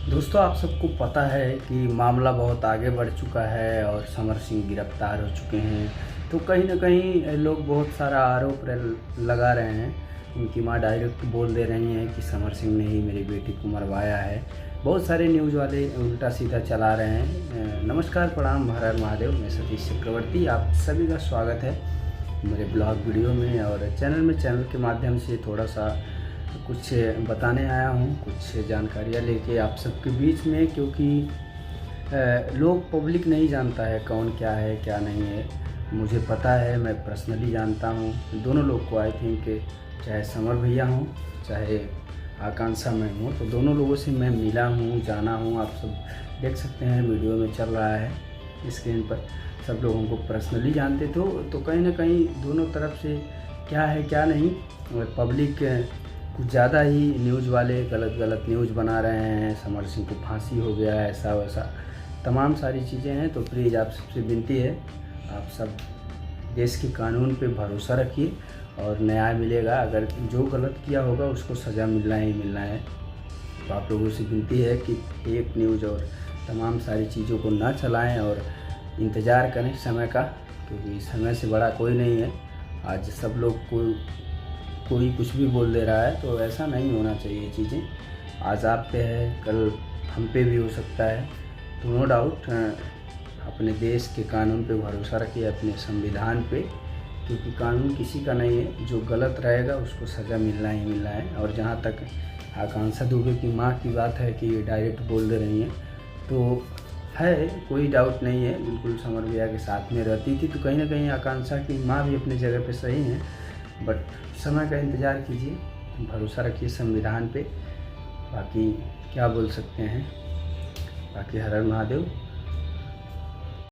दोस्तों, आप सबको पता है कि मामला बहुत आगे बढ़ चुका है और समर सिंह गिरफ्तार हो चुके हैं। तो कहीं न कहीं लोग बहुत सारा आरोप लगा रहे हैं। उनकी माँ डायरेक्ट बोल दे रही हैं कि समर सिंह ने ही मेरी बेटी को मरवाया है। बहुत सारे न्यूज़ वाले उल्टा-सीधा चला रहे हैं। नमस्कार, प्रणाम, हर हर महादेव। मैं सतीश चक्रवर्ती, आप सभी का स्वागत है मेरे ब्लॉग वीडियो में और चैनल के माध्यम से थोड़ा-सा कुछ बताने आया हूँ, कुछ जानकारियाँ लेके आप सबके बीच में, क्योंकि लोग पब्लिक नहीं जानता है कौन क्या है क्या नहीं है। मुझे पता है, मैं पर्सनली जानता हूँ दोनों लोग को। आई थिंक चाहे समर भैया हों, चाहे आकांक्षा मैं हूँ, तो दोनों लोगों से मैं मिला हूँ, जाना हूँ। आप सब देख सकते हैं वीडियो में चल रहा है स्क्रीन पर, सब लोगों को पर्सनली जानते। तो कहीं ना कहीं दोनों तरफ से क्या है क्या नहीं, और पब्लिक कुछ ज़्यादा ही न्यूज़ वाले गलत न्यूज़ बना रहे हैं। समर सिंह को फांसी हो गया, ऐसा वैसा तमाम सारी चीज़ें हैं। तो प्लीज़ आप सबसे विनती है, आप सब देश के कानून पे भरोसा रखिए और न्याय मिलेगा। अगर जो गलत किया होगा उसको सज़ा मिलना ही मिलना है। तो आप लोगों से विनती है कि फेक न्यूज़ और तमाम सारी चीज़ों को ना चलाएं और इंतज़ार करें समय का, क्योंकि समय से बड़ा कोई नहीं है। आज सब लोग कोई कुछ भी बोल दे रहा है, तो ऐसा नहीं होना चाहिए चीज़ें। आज आप पे है, कल हम पे भी हो सकता है। तो नो डाउट अपने देश के कानून पे भरोसा रखिए, अपने संविधान पे, क्योंकि कानून किसी का नहीं है। जो गलत रहेगा उसको सज़ा मिलना ही मिलना है। और जहाँ तक आकांक्षा दुबे की माँ की बात है कि डायरेक्ट बोल दे रही हैं, तो है, कोई डाउट नहीं है, बिल्कुल समर भैया के साथ में रहती थी। तो कहीं ना कहीं आकांक्षा की माँ भी अपनी जगह पे सही है, बट समय का इंतज़ार कीजिए, भरोसा रखिए संविधान पे। बाकी क्या बोल सकते हैं, बाकी हर हर महादेव।